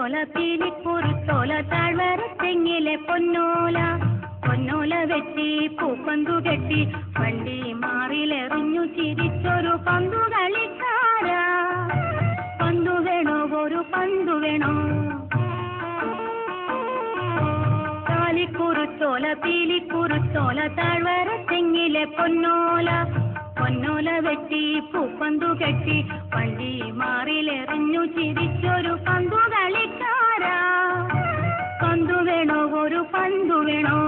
കുരുത്തോല പീലിക്കുരുത്തോല താഴ്വര തെങ്ങിലെ പൊന്നോല പൊന്നോല വെട്ടി പൂപ്പന്തു കെട്ടി വണ്ടി മാറിലെറിഞ്ഞു ചിരിച്ചൊരു പന്തു കളിക്കാരാ. പന്തു വേണോ ഒരു പന്തു വേണോ? കാലിക്കുരുത്തോല പീലിക്കുരുത്തോല താഴ്വര തെങ്ങിലെ പൊന്നോല പൊന്നോല വെട്ടി പൂപ്പന്തു കെട്ടി വണ്ടി മാറിലെറിഞ്ഞു ചിരിച്ചൊരു പന്തു കളിക്കാരാ. പന്തു വേണോ ഒരു പന്തു വേണോ?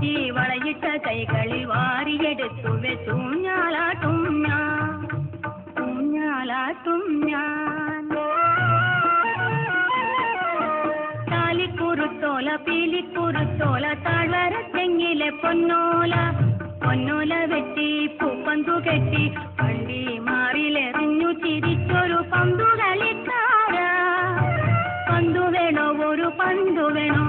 ഈ വളയിട്ട കൈകളിൽ വാരിയെടുത്തു വെച്ചൂഞ്ഞാലാട്ടും ഞാൻ ൂഞ്ഞാലാട്ടും ഞാൻ. കാലിക്കുരുത്തോല പീലിക്കുരുത്തോല താഴ്വര തെങ്ങിലെ പൊന്നോല പൊന്നോല വെട്ടി പൂപ്പന്തു കെട്ടി വണ്ടി മാറിലെറിഞ്ഞു ചിരിച്ചൊരു പന്തു കളിക്കാരാ. പന്തു വേണോ ഒരു പന്തു വേണോ?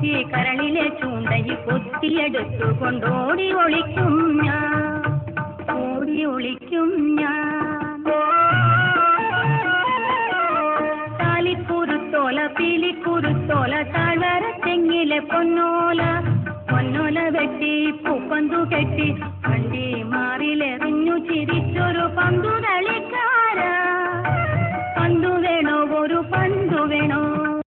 ഈ കരളിലെ ചൂണ്ടയിൽ കൊത്തിയെടുത്തു കൊണ്ടോടി ഒളിക്കും ഞാൻ ഓടി ഒളിക്കും ഞാൻ. കാലിക്കുരുത്തോല പീലിക്കുരുത്തോല താഴ്വര തെങ്ങിലെ പൊന്നോല പൊന്നോല വെട്ടി പൂപ്പന്തു കെട്ടി വണ്ടി മാറിലെറിഞ്ഞു ചിരിച്ചൊരു പന്തു